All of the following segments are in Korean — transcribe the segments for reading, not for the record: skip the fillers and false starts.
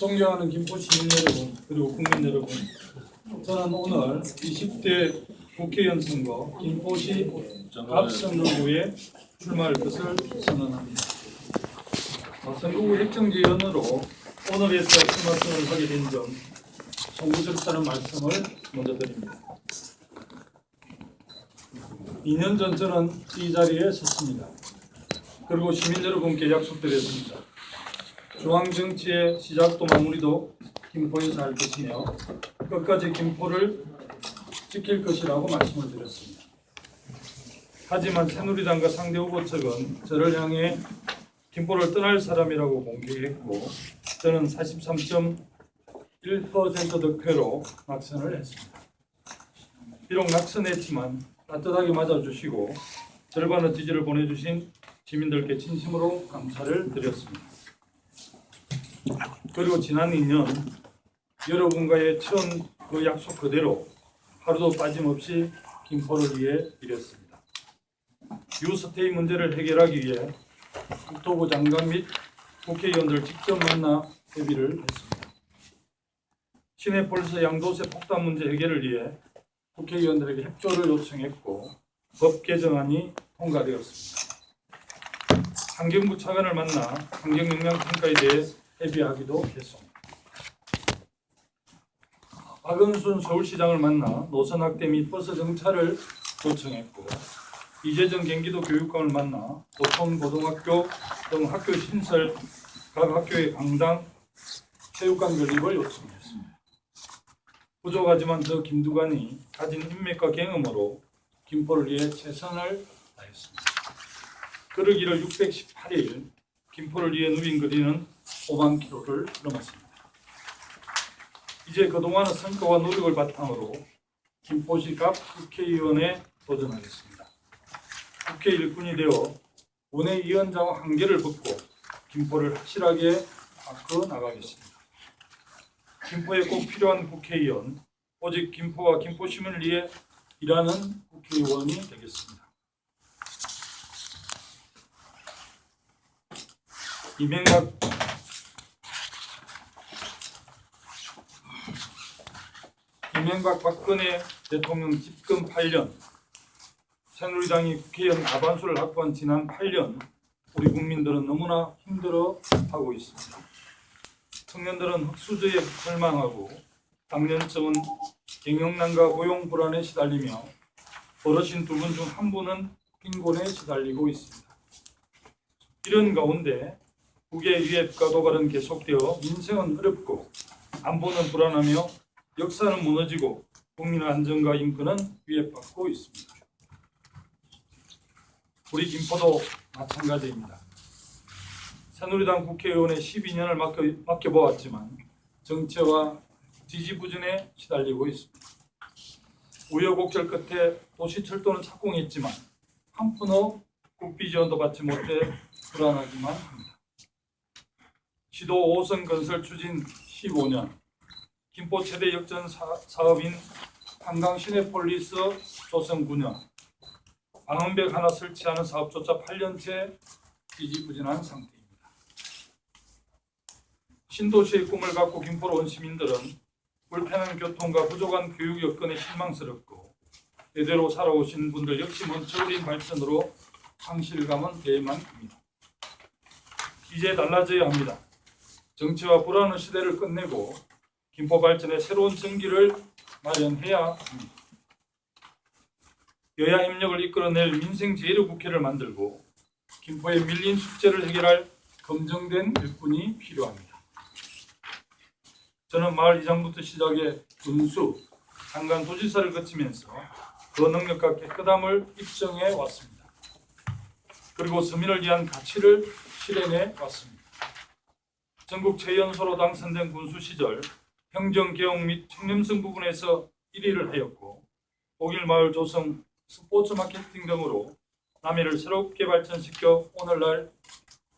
존경하는 김포 시민 여러분, 그리고 국민 여러분, 저는 오늘 20대 국회의원 선거 김포시 갑선거구에 출마할 것을 선언합니다. 선거구 획정지위원으로 오늘에서 출마 선언을 하게 된 점 송구스럽다는 말씀을 먼저 드립니다. 2년 전 저는 이 자리에 섰습니다. 그리고 시민 여러분께 약속드렸습니다. 중앙정치의 시작도 마무리도 김포에서 할 것이며 끝까지 김포를 지킬 것이라고 말씀을 드렸습니다. 하지만 새누리당과 상대 후보 측은 저를 향해 김포를 떠날 사람이라고 공격했고 저는 43.1% 득표로 낙선을 했습니다. 비록 낙선했지만 따뜻하게 맞아주시고 절반의 지지를 보내주신 시민들께 진심으로 감사를 드렸습니다. 그리고 지난 2년 여러분과의 처음 그 약속 그대로 하루도 빠짐없이 김포를 위해 일했습니다. 유스테이 문제를 해결하기 위해 국토부 장관 및 국회의원들 직접 만나 협의를 했습니다. 시내폴리스 양도세 폭탄 문제 해결을 위해 국회의원들에게 협조를 요청했고 법 개정안이 통과되었습니다. 환경부 차관을 만나 환경영향평가에 대해 협의하기도 했습니다. 박은순 서울시장을 만나 노선 확대 및 버스 정차를 요청했고 이재정 경기도 교육감을 만나 보통 고등학교 등 학교 신설, 각 학교의 강당, 체육관 건립을 요청했습니다. 부족하지만 저 김두관이 가진 인맥과 경험으로 김포를 위해 최선을 다했습니다. 그러기를 618일 김포를 위해 누빈 거리는 5만 킬로를 넘었습니다. 이제 그동안의 성과와 노력을 바탕으로 김포시 갑 국회의원에 도전하겠습니다. 국회 일꾼이 되어 원외위원장 한계를 벗고 김포를 확실하게 바꿔 나가겠습니다. 김포에 꼭 필요한 국회의원, 오직 김포와 김포 시민을 위해 일하는 국회의원이 되겠습니다. 이명박 박근혜 대통령 집권 8년, 새누리당이 국회의원 과반수를 확보한 지난 8년, 우리 국민들은 너무나 힘들어하고 있습니다. 청년들은 흑수저에 절망하고 당년층은 경영난과 고용 불안에 시달리며 어르신 2분 중 1분은 빈곤에 시달리고 있습니다. 이런 가운데 국외 위협과 도발은 계속되어 민생은 어렵고 안보는 불안하며 역사는 무너지고 국민의 안전과 인권은 위협받고 있습니다. 우리 김포도 마찬가지입니다. 새누리당 국회의원에 12년을 맡겨보았지만 정체와 지지부진에 시달리고 있습니다. 우여곡절 끝에 도시철도는 착공했지만 한 푼의 국비 지원도 받지 못해 불안하기만 합니다. 시도 5호선 건설 추진 15년, 김포 최대 역전 사업인 한강 시내폴리스 조성 9년, 방음벽 하나 설치하는 사업조차 8년째 지지부진한 상태입니다. 신도시의 꿈을 갖고 김포로 온 시민들은 불편한 교통과 부족한 교육 여건에 실망스럽고 대대로 살아오신 분들 역시 먼저 어린 발전으로 상실감은 대만입니다. 이제 달라져야 합니다. 정치와 불안의 시대를 끝내고 김포 발전의 새로운 전기를 마련해야 합니다. 여야 협력을 이끌어낼 민생 제1국회를 만들고 김포의 밀린 숙제를 해결할 검증된 일꾼이 필요합니다. 저는 마을 이장부터 시작해 군수, 장관, 도지사를 거치면서 그 능력과 깨끗함을 입증해 왔습니다. 그리고 서민을 위한 가치를 실현해 왔습니다. 전국 최연소로 당선된 군수 시절 행정개혁 및 청렴성 부분에서 1위를 하였고 독일마을 조성, 스포츠 마케팅 등으로 남해를 새롭게 발전시켜 오늘날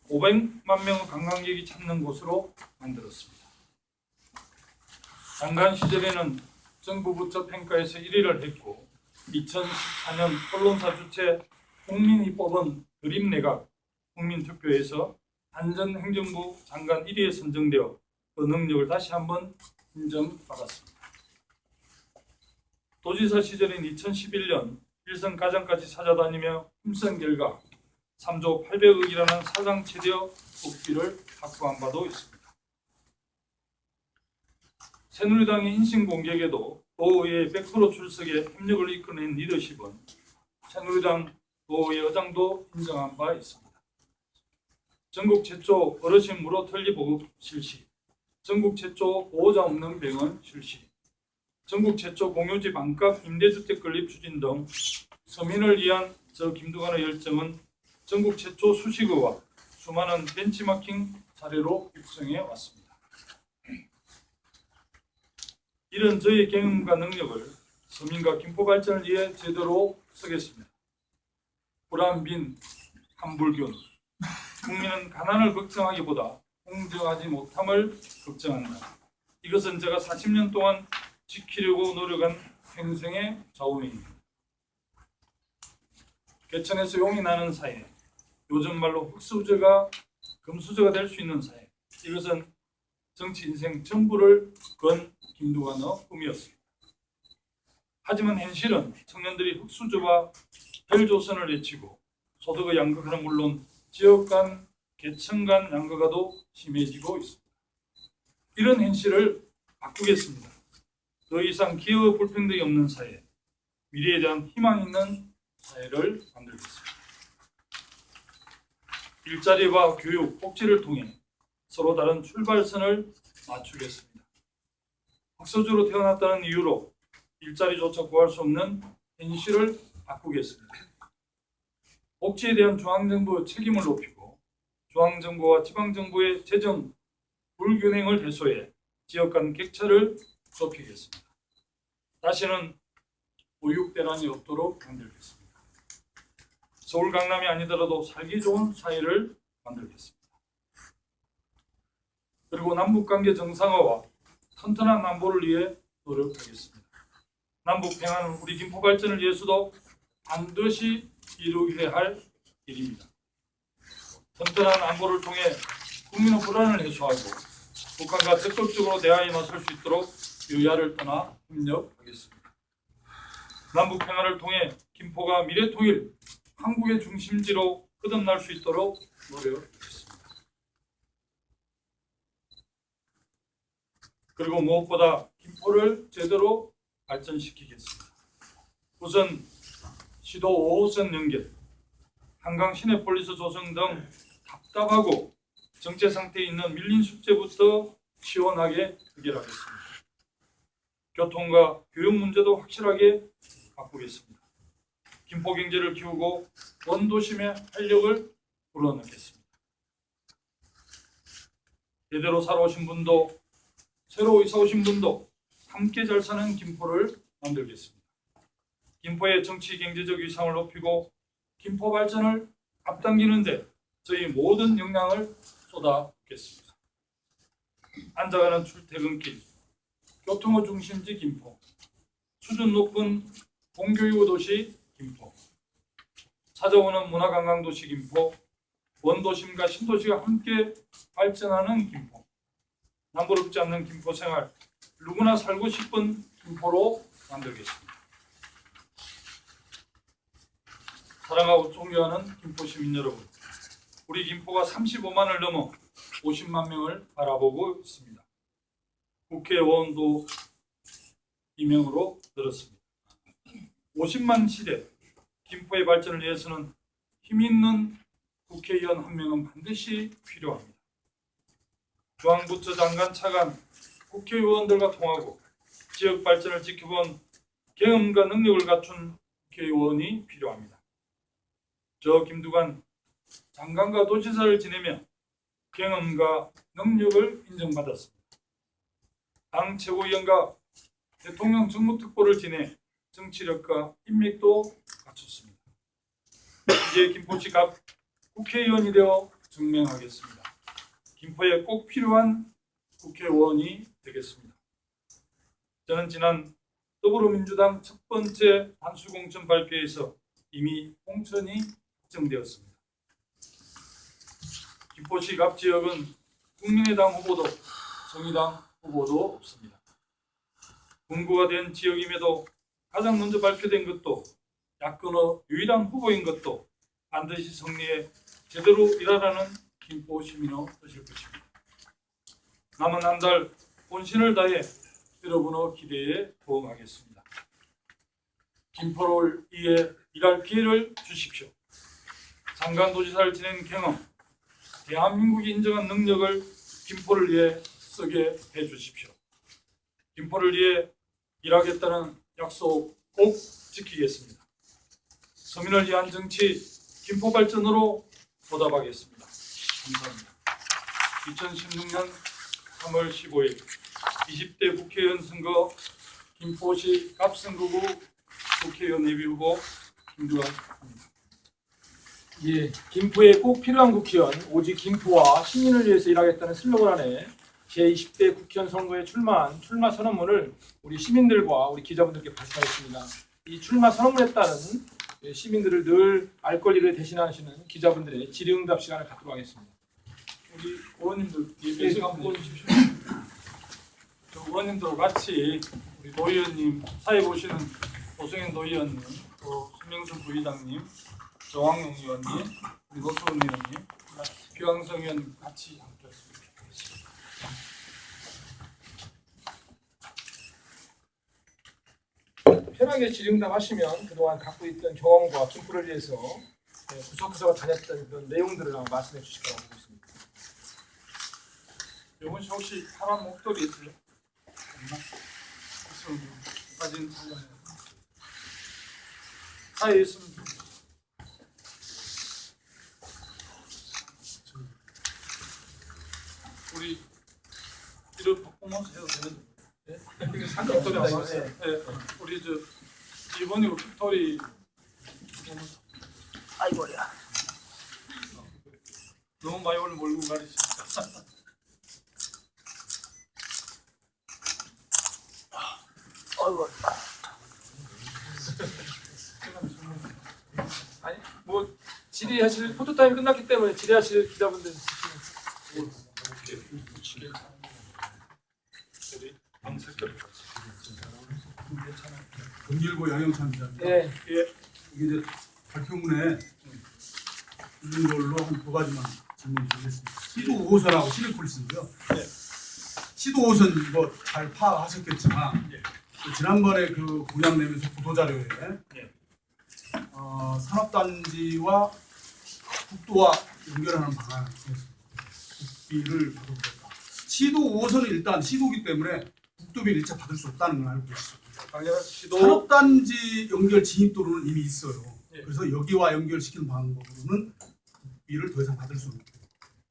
500만 명의 관광객이 찾는 곳으로 만들었습니다. 장관 시절에는 정부 부처 평가에서 1위를 했고 2014년 언론사 주최 국민이 뽑은 그림내각 국민투표에서 안전행정부 장관 1위에 선정되어 그 능력을 다시 한번 인정받았습니다. 도지사 시절인 2011년 일선 가장까지 찾아다니며 힘쓴 결과 3조 800억이라는 사상 최대 국비를 확보한 바도 있습니다. 새누리당의 인신공격에도 도의회 100% 출석에 협력을 이끌어낸 리더십은 새누리당 도의회 의장도 인정한 바 있습니다. 전국 최초 어르신 무료털리 보급 실시, 전국 최초 보호자 없는 병원 실시, 전국 최초 공유집 안값 임대주택 건립 추진 등 서민을 위한 저 김두관의 열정은 전국 최초 수식어와 수많은 벤치마킹 사례로 육성해 왔습니다. 이런 저의 경험과 능력을 서민과 김포 발전을 위해 제대로 쓰겠습니다. 불안빈 한불균, 국민은 가난을 걱정하기보다 공정하지 못함을 걱정한다. 이것은 제가 40년 동안 지키려고 노력한 평생의 자우명입니다. 개천에서 용이 나는 사회, 요즘 말로 흙수저가 금수저가 될 수 있는 사회, 이것은 정치 인생 전부를 건 김두관의 꿈이었습니다. 하지만 현실은 청년들이 흙수저와 헬조선을 외치고 소득의 양극화는 물론 지역 간, 계층 간 양극화도 심해지고 있습니다. 이런 현실을 바꾸겠습니다. 더 이상 기여 불평등이 없는 사회, 미래에 대한 희망 있는 사회를 만들겠습니다. 일자리와 교육, 복지를 통해 서로 다른 출발선을 맞추겠습니다. 흑수저로 태어났다는 이유로 일자리조차 구할 수 없는 현실을 바꾸겠습니다. 복지에 대한 중앙정부의 책임을 높이고 중앙정부와 지방정부의 재정 불균형을 해소해 지역 간 격차를 좁히겠습니다. 다시는 보육대란이 없도록 만들겠습니다. 서울 강남이 아니더라도 살기 좋은 사회를 만들겠습니다. 그리고 남북관계 정상화와 튼튼한 안보를 위해 노력하겠습니다. 남북 평화는 우리 김포 발전을 위해서도 반드시 이루어야 할 일입니다. 튼튼한 안보를 통해 국민의 불안을 해소하고 북한과 적극적으로 대화에 나설 수 있도록 여야를 떠나 협력하겠습니다. 남북 평화를 통해 김포가 미래통일 한국의 중심지로 거듭날 수 있도록 노력하겠습니다. 그리고 무엇보다 김포를 제대로 발전시키겠습니다. 우선 시도 5호선 연결, 한강 시내폴리스 조성 등 답답하고 정체 상태에 있는 밀린 숙제부터 시원하게 해결하겠습니다. 교통과 교육 문제도 확실하게 바꾸겠습니다. 김포 경제를 키우고 원도심의 활력을 불어넣겠습니다. 제대로 살아오신 분도 새로 이사 오신 분도 함께 잘 사는 김포를 만들겠습니다. 김포의 정치 경제적 위상을 높이고 김포 발전을 앞당기는 데 저희 모든 역량을 쏟아붓겠습니다. 앉아가는 출퇴근길, 교통의 중심지 김포, 수준 높은 공교육 도시 김포, 찾아오는 문화관광도시 김포, 원도심과 신도시가 함께 발전하는 김포, 남부럽지 않는 김포 생활, 누구나 살고 싶은 김포로 만들겠습니다. 사랑하고 존경하는 김포 시민 여러분, 우리 김포가 35만을 넘어 50만 명을 바라보고 있습니다. 국회의원도 임명으로 늘었습니다. 50만 시대 김포의 발전을 위해서는 힘있는 국회의원 한 명은 반드시 필요합니다. 중앙부처 장관 차관 국회의원들과 통하고 지역 발전을 지켜본 경험과 능력을 갖춘 국회의원이 필요합니다. 저 김두관 장관과 도지사를 지내며 경험과 능력을 인정받았습니다. 당 최고위원과 대통령 정무특보를 지내 정치력과 인맥도 갖췄습니다. 이제 김포시 갑 국회의원이 되어 증명하겠습니다. 김포에 꼭 필요한 국회의원이 되겠습니다. 저는 지난 더불어민주당 첫 번째 단수공천 발표에서 이미 공천이 확정되었습니다. 김포시 갑 지역은 국민의당 후보도 정의당 후보도 없습니다. 분구가 된 지역임에도 가장 먼저 발표된 것도 야권의 유일한 후보인 것도 반드시 승리에 제대로 일하라는 김포 시민의 뜻일 것입니다. 남은 한 달 본신을 다해 여러분의 기대에 부응하겠습니다. 김포를 위해 일할 기회를 주십시오. 장관도지사를 지낸 경험, 대한민국이 인정한 능력을 김포를 위해 쓰게 해주십시오. 김포를 위해 일하겠다는 약속 꼭 지키겠습니다. 서민을 위한 정치 김포 발전으로 보답하겠습니다. 감사합니다. 2016년 3월 15일 20대 국회의원 선거 김포시 갑승구구 국회의원 예비후보 김두관입니다. 예, 김포에 꼭 필요한 국회의원, 오직 김포와 시민을 위해서 일하겠다는 슬로건 안에 제20대 국회의원 선거에 출마한 출마 선언문을 우리 시민들과 우리 기자분들께 발표하겠습니다. 이 출마 선언문에 따른 시민들을 늘 알 권리를 대신하시는 기자분들의 질의응답 시간을 갖도록 하겠습니다. 우리 의원님들 예배식 한번 보여주십시오. 의원님들 같이 우리 노의원님 사회 보시는 오승현 노의원님, 또 신명순 부의장님, 정황용 의원님, 우리 노수원 의원님, 규황성 의원님 같이 함께했습니다. 편하게 질의응답 하시면 그동안 갖고 있던 경험과 김포를 위해서 구석구석 다녔던 그런 내용들을 한번 말씀해 주실 거라고 보고 있습니다. 영훈 씨 혹시 파란 목도리 있어요? 없나? 있으면 사진 촬영해요. 사이에 있으면 좀. 우리 이런 퍼포먼스 해도 되는데. 네? 상격돌이 안 왔어요. 네. 우리 저 일본으로 빅토리 아이고야. 너무 많이 오늘 몰고 가리시니까. 아이고. 아니 뭐 질의하실 포토타임 끝났기 때문에 질의하실 기자분들 경기일보 양영찬 기자입니다. 예. 예. 이게 이제 발표문에 있는 걸로 한 두 가지만 질문드리겠습니다. 시도 5호선하고 시내폴리스인데요. 네. 시도 5호선 이거 잘 파악하셨겠지만 예. 그 지난번에 그 공약 내면서 보도자료에 예. 산업단지와 국도와 연결하는 방안을 국비를 받아보겠다. 시도 5호선은 일단 시도기 때문에 국도비를 일체 받을 수 없다는 걸 알고 계시죠. 당연한 시도. 산업단지 연결 진입도로는 이미 있어요. 예. 그래서 여기와 연결시키는 방법으로는 국비를 더 이상 받을 수 없고,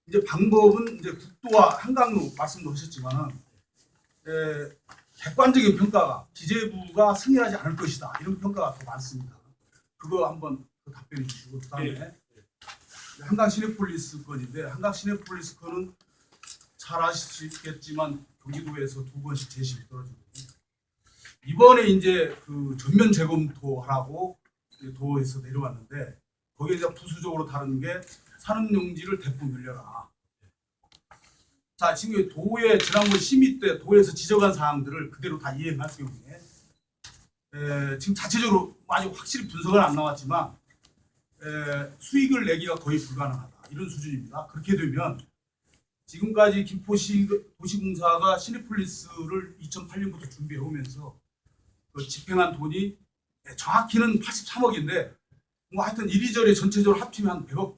이제 방법은 이제 국도와 한강로 말씀도 하셨지만 객관적인 평가가 기재부가 승인하지 않을 것이다 이런 평가가 더 많습니다. 그거 한번 답변해 주시고 그다음에 예. 한강 시내폴리스 건인데 한강 시내폴리스 건은 잘 아시겠지만 경기도에서 2번씩 재심이 떨어지고 이번에 이제 그 전면 재검토하라고 도에서 내려왔는데 거기에 이제 부수적으로 다른 게 산업용지를 대폭 늘려라. 자, 지금 도의 지난번 심의 때 도에서 지적한 사항들을 그대로 다 이행할 경우에 지금 자체적으로 아직 확실히 분석은 안 나왔지만 수익을 내기가 거의 불가능하다 이런 수준입니다. 그렇게 되면 지금까지 김포시 도시공사가 시내폴리스를 2008년부터 준비해 오면서 그 집행한 돈이 정확히는 83억인데 뭐 하여튼 이리저리 전체적으로 합치면 한 100억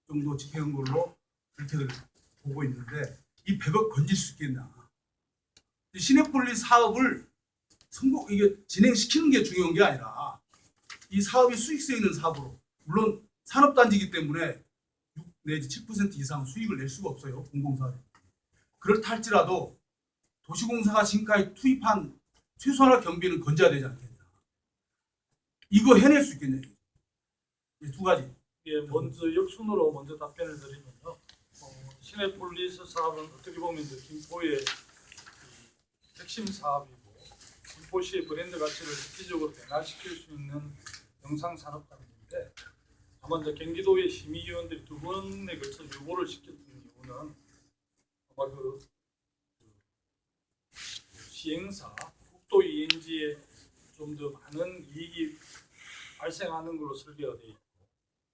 정도 집행한 걸로 그렇게 보고 있는데 이 100억 건질 수 있겠냐? 시내폴리스 사업을 이게 진행시키는 게 중요한 게 아니라 이 사업이 수익성 있는 사업으로 물론 산업단지이기 때문에 6 내지 7% 이상 수익을 낼 수가 없어요. 공공사업. 그렇다 할지라도 도시공사가 지금까지 투입한 최소한의 경비는 건져야 되지 않겠냐. 이거 해낼 수 있겠냐. 두 가지. 예, 먼저 역순으로 먼저 답변을 드리면요. 시내폴리스 사업은 어떻게 보면 이제 김포의 핵심 사업이고 김포시의 브랜드 가치를 획기적으로 변화시킬 수 있는 영상산업단지인데 다만 이제 경기도의 심의위원들이 2번에 걸쳐 요구를 시켰던 이유는 아마 그 시행사, 국도 ENG에 좀 더 많은 이익이 발생하는 걸로 설계가 되어 있고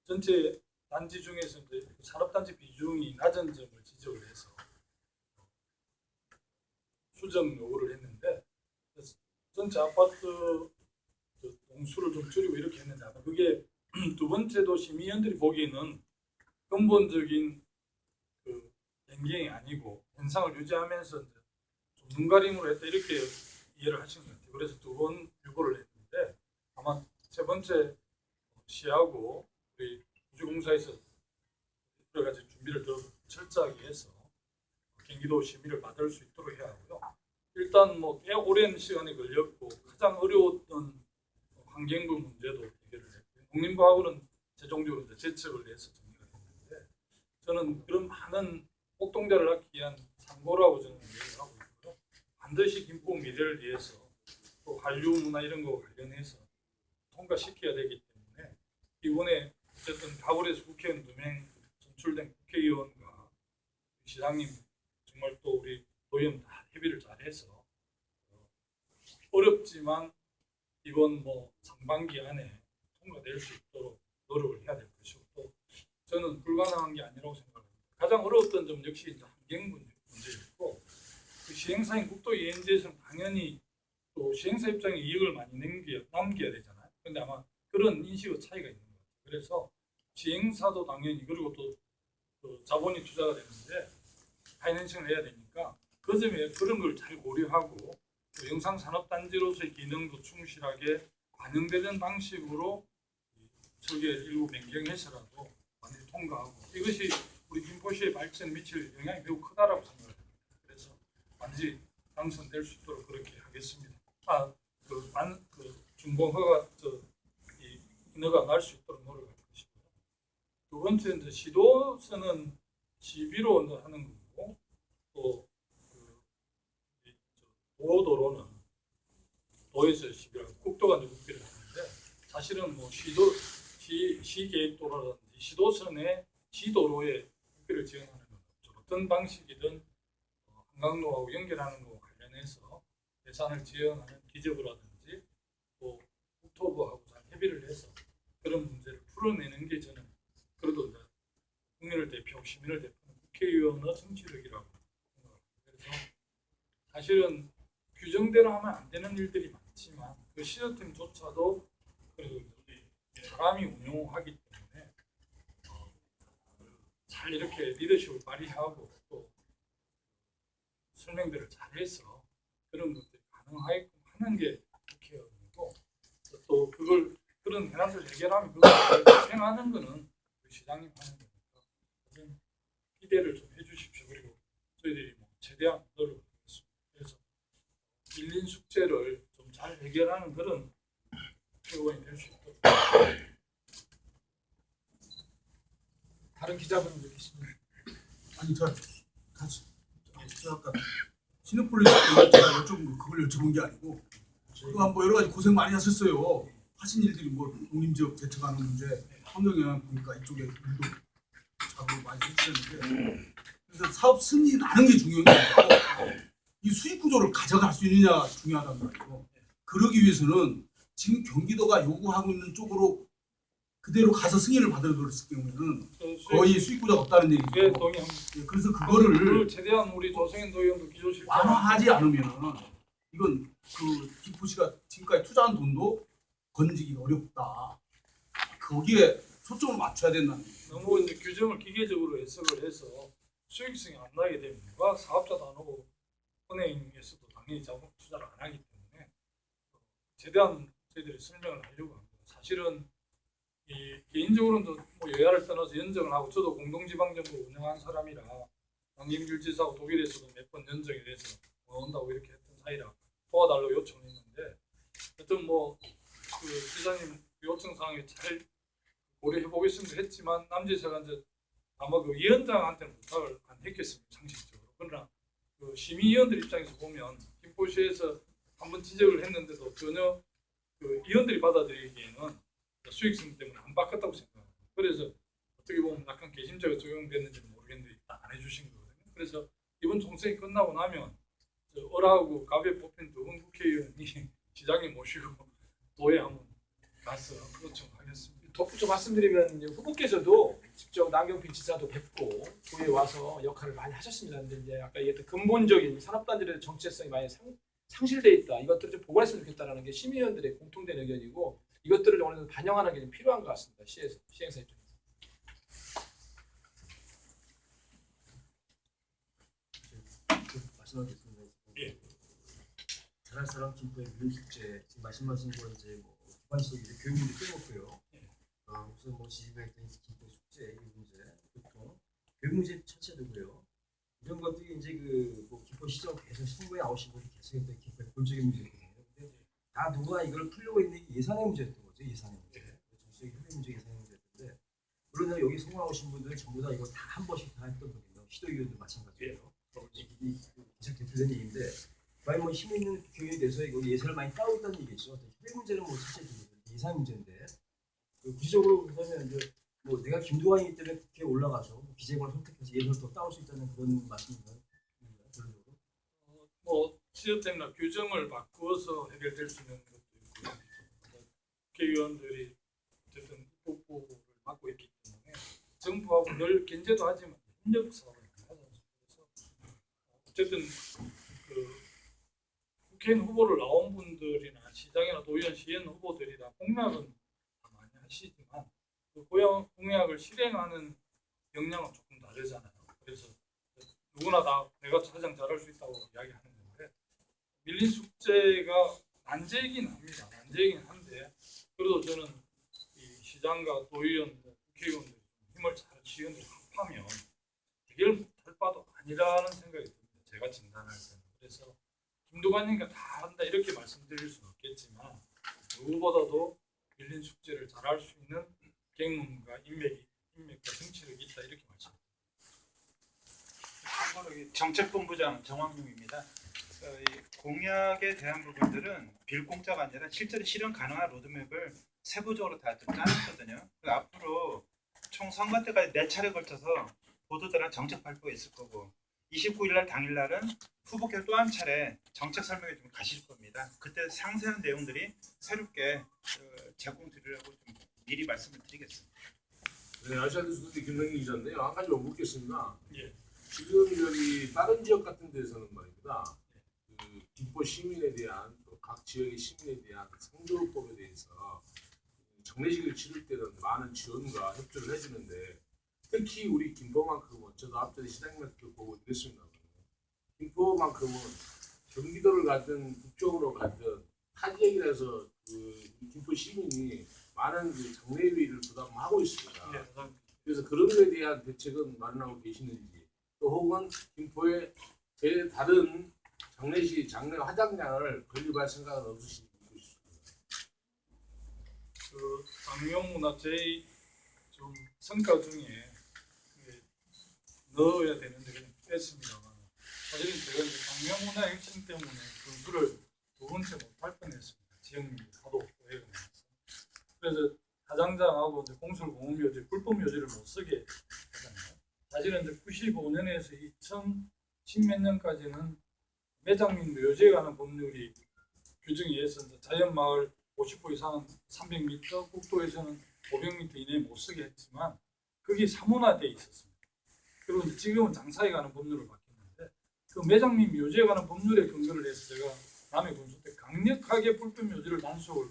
전체 단지 중에서 이제 산업단지 비중이 낮은 점을 지적을 해서 수정 요구를 했는데 전체 아파트 동수를 좀 줄이고 이렇게 했는데 아마 그게 두 번째도 심의위원들이 보기에는 근본적인 그 변경이 아니고 현상을 유지하면서 이제 좀 눈가림으로 했다 이렇게 이해를 하신 것 같아요. 그래서 두 번 유보를 했는데 아마 세 번째 시하고 우리 우주공사에서 여러 가지 준비를 더 철저하게 해서 경기도 심의를 받을 수 있도록 해야 하고요. 일단 뭐 꽤 오랜 시간이 걸렸고 가장 어려웠던 환경부 문제도 해결을 했고요. 농림부하고는 최종적으로 이제 제척을 해서 정리가 됐는데 저는 그런 많은 옥동자를 낳기 위한 상고라고 저는 얘기를 하고 있고요. 반드시 김포 미래를 위해서 또 한류 문화 이런 거 관련해서 통과시켜야 되기 때문에 이번에 어쨌든 가을에서 국회의원 2명 선출된 국회의원과 시장님 정말 또 우리 도의원 다 협의를 잘해서 어렵지만 이번 뭐 상반기 안에 통과될 수 있도록 노력을 해야 될 것이고 또 저는 불가능한 게 아니라고 생각합니다. 가장 어려웠던 점 역시 이제 환경 문제였고 그 시행사인 국도 ENG에서는 당연히 또 시행사 입장에 이익을 많이 남겨야 되잖아요. 그런데 아마 그런 인식의 차이가 있는 것 같아요. 그래서 시행사도 당연히 그리고 또 자본이 투자가 되는데 파이낸싱을 해야 되니까 그 점에 그런 걸 잘 고려하고 또 영상산업단지로서의 기능도 충실하게 반영되는 방식으로 설계 일부 변경해서라도 완전히 통과하고 이것이 우리 김포시의 발전에 미칠 영향이 매우 크다라고 생각합니다. 그래서 완전히 당선될 수 있도록 그렇게 하겠습니다. 준공허가 인허가 날 수 있도록 노력할 것이고요. 두 번째 이제 시도서는 시비로 하는 거고 또 도로는 도에서 시비하고 국도가 이제 국비를 하는데 사실은 뭐 시계획도로라든지 시도선의 시도로에 국비를 지원하는 건 없죠. 어떤 방식이든 한강로하고 연결하는 거 관련해서 예산을 지원하는 기재부라든지 또 국토부하고 잘 협의를 해서 그런 문제를 풀어내는 게 저는 그래도 이제 국민을 대표하고 시민을 대표하는 국회의원의 정치력이라고 생각합니다. 그래서 사실은 규정대로 하면 안 되는 일들이 많지만 그 시스템조차도 그래도 사람이 운영하기 때문에 잘 이렇게 리더십을 발휘하고 또 설명들을 잘해서 그런 것들이 가능하게끔 하는 게 국회의원이고 또 그걸 그런 현안을 해결하면 그걸 실행하는 거는 그 시장님 하는 거니까 좀 기대를 좀 해주십시오. 그리고 저희들이 뭐 최대한 노력을 하겠습니다. 그래서 밀린 숙제를 좀 잘 해결하는 그런 최고원이 될 수 있도록. 다른 기자분은 뵙겠습니다. 아니 제가 아까 시내폴리스 제가 그걸 여쭤본 게 아니고 그거 뭐 여러 가지 고생 많이 하셨어요. 하신 일들이 뭐 농림지역 제척하는 문제, 환경영향 보니까 이쪽에 일도 작업을 많이 해주셨는데 그래서 사업 승인이 나는 게 중요한 게 아니고 이 수익 구조를 가져갈 수 있느냐 중요하단 말이에요. 그러기 위해서는 지금 경기도가 요구하고 있는 쪽으로 그대로 가서 승인을 받아들였을 경우에는 거의 수익 구조가 없다는 얘기죠. 네, 동의합니다. 그래서 그거를 최대한 우리 조성현 도의원도 기조실 완화하지 않으면은 이건 그 김포시가 지금까지 투자한 돈도 건지기가 어렵다. 거기에 초점을 맞춰야 된다는 거예요. 너무 이제 규정을 기계적으로 해석을 해서 수익성이 안 나게 되면 누가 사업자도 안 오고 은행에서도 당연히 자본 투자를 안 하기 때문에 최대한 저희들이 설명을 하려고 합니다. 사실은 이 개인적으로는 뭐 여야를 떠나서 연정을 하고 저도 공동지방정부 운영한 사람이라 강김길 지사하고 독일에서도 몇 번 연정이 돼서 온다고 이렇게 했던 사이라 도와달라고 요청했는데 하여튼 뭐 그 지사님 요청 사항에 잘 고려해 보겠습니다 했지만 남지사가 이제 아마 그 위원장한테는 부탁을 안 했겠습니다 상식적으로. 그러나 그 심의위원들 입장에서 보면 김포시에서 한번 지적을 했는데도 전혀 그 위원들이 받아들이기에는 수익성 때문에 안 바꿨다고 생각합니다. 그래서 어떻게 보면 약간 개심제가 적용됐는지는 모르겠는데 일단 안 해주신 거거든요. 그래서 이번 총선이 끝나고 나면 을하고 갑에 뽑힌 두 분 국회의원이 시장님 모시고 도에 한번 가서 요청하겠습니다. 덧붙여 말씀드리면 이제 후보께서도 직접 남경필 지사도 뵙고 도에 와서 역할을 많이 하셨습니다. 근데 이제 아까 얘기했던 근본적인 산업단지의 정체성이 많이 상실돼 있다. 이것들을 좀 보완했으면 좋겠다라는 게 시민위원들의 공통된 의견이고 이것들을 어느 정도 반영하는 게 좀 필요한 것 같습니다. 시행사 입장에서. 말씀하겠습니다. 예. 잘할 사람 김포의 민숙제 지금 말씀하신 거 이제 뭐 기반시설 이제 교육 문제 빼놓고요. 예. 우선 뭐 지지부했던 김포 숙제 이 문제, 교통, 교육 문제 차치되고요. 이런 것들이 이제 그뭐 김포 시정 계속 선거에 나오신 분이 계속했던 김포의 본적인 문제거든요. 근데 다 누가 이걸 풀려고 했는 게 예산의 문제였던 거죠. 예산의 문제, 정치적인 협의 문제, 예산의 문제였는데 물론 여기 선거 나오신 분들은 전부 다 이거 다 한 번씩 다 했던 거거든요. 시도의원도 마찬가지예요. 계속 대표된 얘기인데 과연 뭐 힘 있는 국회의원이 돼서 이거 예산을 많이 따고 있다는 얘기죠. 협의 문제는 뭐 첫째 예산 문제인데 구체적으로 그러면 이제 뭐 내가 김두관이기 때문에 국회에 올라가서 뭐 기재관을 선택해서 예산을 더 따올 수 있다는 그런 말씀인가요? 결론적으로? 뭐 지자체나 규정을 바꾸어서 해결될 수 있는 것도 있고요. 국회의원들이 어쨌든 후보를 맡고 있기 때문에 정부하고 늘 견제도 하지만 협력 사업을 하잖아요. 그래서 어쨌든 그 국회의원 후보를 나온 분들이나 시장이나 도의원, 시의원 후보들이 다 공약은 다 많이 하시지만 그 공약을 실행하는 역량은 조금 다르잖아요. 그래서 누구나 다 내가 가장 잘할 수 있다고 이야기하는 건데 밀린 숙제가 난제이긴 합니다. 난제이긴 한데 그래도 저는 이 시장과 도의원, 국회의원들이 힘을 잘 시의원들이 합하면 해결 못할 바도 아니라는 생각이 듭니다. 제가 진단할 때는. 그래서 김두관님과 다 한다 이렇게 말씀드릴 수는 없겠지만 누구보다도 밀린 숙제를 잘할 수 있는 경험과 인맥과 정치력이 있다 이렇게 말씀드립니다. 참고로 정책본부장 정황용입니다. 이 공약에 대한 부분들은 빌공짜가 아니라 실제로 실현 가능한 로드맵을 세부적으로 다 좀 짜놨거든요. 앞으로 총 선거 때까지 4차례 걸쳐서 보도자랑 정책 발표가 있을 거고 29일 날 당일날은 후보께서 또 한 차례 정책 설명회 좀 가실 겁니다. 그때 상세한 내용들이 새롭게 제공 드리려고 좀 미리 말씀을 드리겠습니다. 네, 아시아뉴스토리 김성기 기자인데요. 한 가지만 묻겠습니다. 예. 지금 여기 다른 지역 같은 데서는 말입니다. 그 김포 시민에 대한 또 각 지역의 시민에 대한 상조법에 대해서 장례식을 치를 때는 많은 지원과 협조를 해주는데 특히 우리 김포만큼은 저도 앞전에 시장님한테도 보고 그랬습니다. 김포만큼은 경기도를 가든 북쪽으로 가든 타 지역이라서 그 김포 시민이 많은 그 장례비를 부담하고 있습니다. 네, 그래서 그런 것에 대한 대책은 마련하고 계시는지 또 혹은 김포에 제 다른 장례식 장례 화장량을 건립할 생각은 없으신지 묻고 싶습니다. 그 장명문화 제이 좀 성과 중에 넣어야 되는데 그냥 뺐습니다만 사실은 제가 이제 장명문화 핵심 때문에 분수를 두 번째 못할 뻔했습니다. 지역민이 하도 오해가 많아서 그래서 사장장하고 이제 공술 공업묘지 불법 묘지를 못 쓰게 하잖아요. 사실은 이제 95년에서 2010몇 년까지는 매장민 묘지에 관한 법률이 규정에 의해서 자연마을 50호 이상은 300m, 국도에서는 500m 이내에 못 쓰게 했지만 그게 사문화되어 있었습니다. 그리고 이제 지금은 장사에 관한 법률을 바뀌었는데 그 매장민 묘지에 관한 법률에 근거를 해서 제가 남해 군수 때 강력하게 불법 묘지를 단속을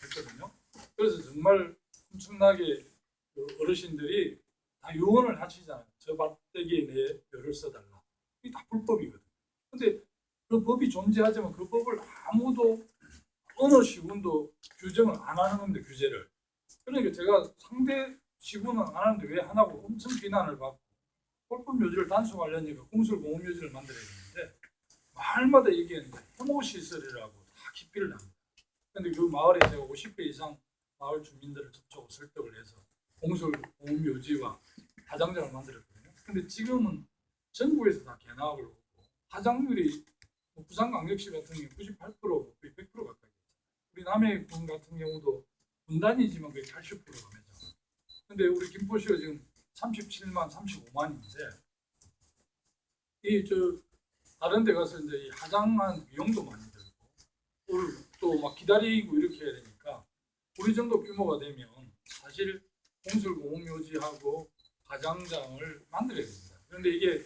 했거든요. 그래서 정말 엄청나게 그 어르신들이 다 유언을 하시잖아요. 저 밭대기에 내 묘를 써달라. 이게 다 불법이거든요. 근데 그 법이 존재하지만 그 법을 아무도 어느 시군도 규정을 안 하는 건데 규제를. 그러니까 제가 상대 시군은 안 하는데 왜 하나고 엄청 비난을 받고 불법 묘지를 단속하려니까 공설공업묘지를 만들어야 되는데 마을마다 얘기했는데 혐오시설이라고 다 기피를 합니다. 근데 그 마을에 제가 50회 이상 마을 주민들을 접촉하고 설득을 해서 공설공업묘지와 화장장을 만들었거든요. 근데 지금은 전국에서 다 개나학을 오고 화장률이 부산광역시 같은 경우 98% 거의 100% 가까이 있잖아요. 우리 남해군 같은 경우도 분단이지만 거의 80%가 매장. 근데 우리 김포시가 지금 37만, 35만인데 이 저 다른 데 가서 이제 이 화장한 비용도 많이 들고 또 막 기다리고 이렇게 해야 되니까 우리 정도 규모가 되면 사실 공술공묘지하고 화장장을 만들어야 됩니다. 그런데 이게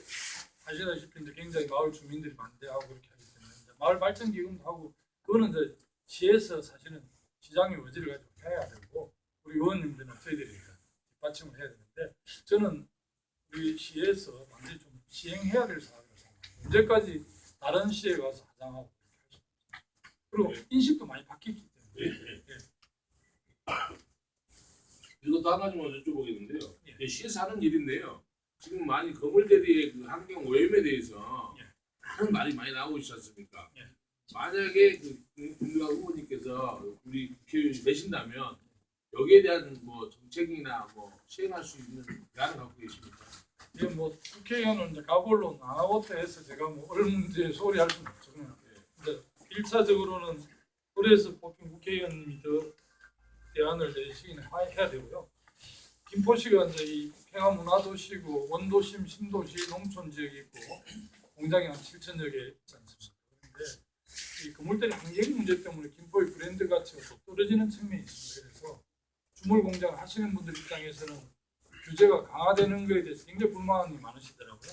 아시다시피 이제 굉장히 마을 주민들이 반대하고 그렇게 하기 때문에 이제 마을 발전 기금도 하고 그거는 이제 시에서 사실은 시장의 의지를 가지고 해야 되고 우리 의원님들은 저희들이 뒷받침을 해야 되는데 저는 우리 시에서 반드시 좀 시행해야 될 사항이라고 생각합니다. 언제까지 다른 시에 가서 화장하고 그렇게 할 수 없습니다. 그리고 인식도 많이 바뀌기 때문에 이것도 한 가지만 여쭤보겠는데요. 예. 시에서 하는 일인데요. 지금 많이 거물대리의 그 환경 오염에 대해서 예. 많은 말이 많이 나오고 있지 않습니까? 예. 만약에 김두관 후보님께서 우리 국회의원이 되신다면 여기에 대한 뭐 정책이나 뭐 시행할 수 있는 대안을 갖고 계십니까? 이게 뭐 국회의원은 이제 가볼로 나와부터 해서 제가 뭐 얼문제 소리 할 수는 없죠. 그냥 이제 1차적으로는 그래서 뽑힌 국회의원님이 더 대안을 내시긴 해야 되고요. 김포시가 이제 이 평화문화도시고 원도심, 신도시, 농촌지역이 있고 공장이 한 7,000여 개 있지 않습니까? 그런데 이 건물들의 환경 문제 때문에 김포의 브랜드 가치가 또 떨어지는 측면이 있습니다. 그래서 주물 공장 하시는 분들 입장에서는 규제가 강화되는 것에 대해서 굉장히 불만이 많으시더라고요.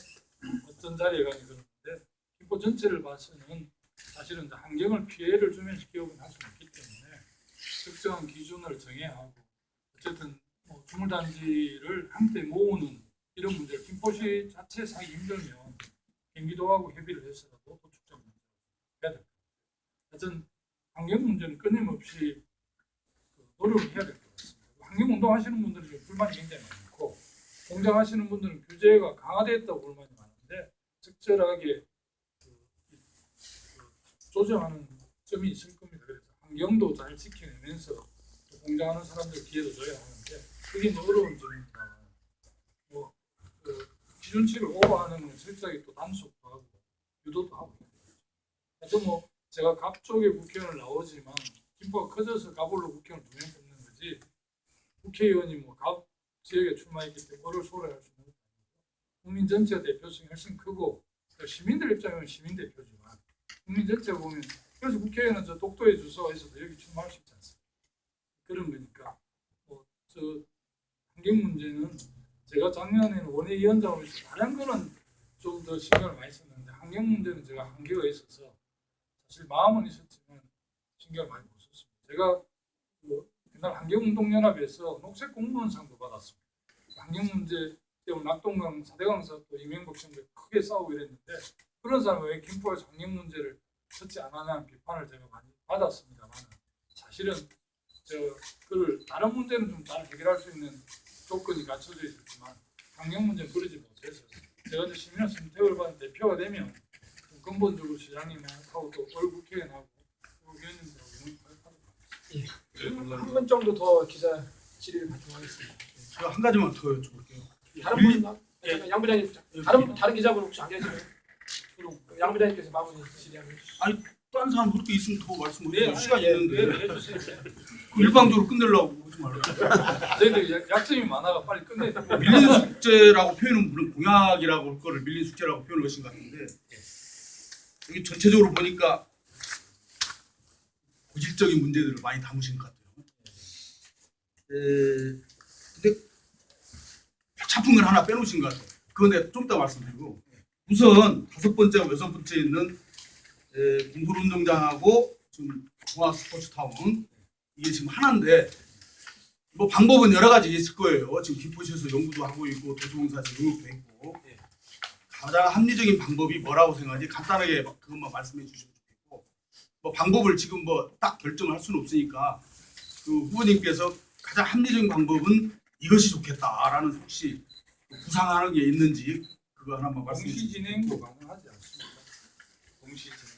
어떤 자리에 가니 그러는데 김포 전체를 봐서는 사실은 이제 환경을 피해를 주면서 기업은 할 수는 없기 때문에 특정한 기준을 정해야 하고 어쨌든 뭐 주물단지를 함께 모으는 이런 문제를 김포시 자체에서 하기 힘들면 경기도하고 협의를 해서라도 도축적 문제를 해야 됩니다. 하여튼 환경 문제는 끊임없이 노력을 해야 될 것 같습니다. 환경운동 하시는 분들은 불만이 굉장히 많고 공장 하시는 분들은 규제가 강화됐다고 불만이 많은데 적절하게 조정하는 점이 있을 겁니다. 그래서 환경도 잘 지켜내면서 공장하는 사람들 기회도 줘야 하는데 그게 이제 어려운 점입니다. 뭐 기준치를 오버하는 건 실제로 또 단속도 하고 유도도 하고 하여튼 뭐 제가 각 쪽의 국회의원을 나오지만 김포가 커져서 가볼로 국회의원 2명 뽑는 거지 국회의원이 뭐 각 지역에 출마했기 때문에 뭐를 소홀할 수 있는 것도 아니고 국민 전체 대표성이 훨씬 크고 시민들 입장에는 시민 대표지만 국민 전체를 보면 그래서 국회의원은 저 독도에 주소가 있어도 여기 출마할 수 있지 않습니까? 그런 거니까 저 환경 문제는 제가 작년에는 원외위원장으로 해서 다른 거는 좀 더 신경을 많이 썼는데 환경 문제는 제가 한계가 있어서 사실 마음은 있었지만 신경을 많이 못 썼습니다. 제가 옛날 환경운동연합에서 녹색 공무원상도 받았습니다. 환경 문제 때문에 낙동강 4대강 사또 이명박 정부에 크게 싸우고 이랬는데 그런 사람은 왜 김포에서 환경 문제를 찾지 않았냐는 비판을 제가 많이 받았습니다만 사실은 그걸 다른 문제는 좀 잘 해결할 수 있는 조건이 갖춰져 있었지만 환경 문제는 그러지 못해서 제가 이제 시민의 선택을 받은 대표가 되면 좀 근본적으로 시장님하고 또 국회의원하고 의원님들하고 한 분 정도 더 기자 질의를 받도록 하겠습니다. 제가 한 가지만 더 여쭤볼게요. 다른 분, 양 부장님, 다른 기자분 혹시 안 계시나요? 그럼 양 부장님께서 마무리 질의하면. 다른 사람 그렇게 있으면 더 말씀해주세요. 네, 시간 있는데 해주세요. 그 일방적으로 끝내려고 하지 말아요. 저희들 약점이 많아가 빨리 끝내야 돼. 밀린 숙제라고 표현은 물론 공약이라고 할 거를 밀린 숙제라고 표현을 하신 것 같은데 여기 전체적으로 보니까 고질적인 문제들을 많이 담으신 것 같아요. 근데 차픈 건 하나 빼놓으신 것 같아요. 그건 내가 좀 이따 말씀드리고 우선 5번째와 6번째에 있는 공설운동장하고 지금 종합 스포츠타운 이게 지금 하나인데 뭐 방법은 여러 가지 있을 거예요. 지금 김포시에서 연구도 하고 있고 도시공사에서 용역도 있고 가장 합리적인 방법이 뭐라고 생각하지 간단하게 그것만 말씀해 주시면 좋겠고 뭐 방법을 지금 뭐 딱 결정을 할 수는 없으니까 그 후보님께서 가장 합리적인 방법은 이것이 좋겠다라는 혹시 구상하는 게 있는지 그거 하나만 말씀해 공시 주시면 진행도 가능하지 않습니까? 공시 진행.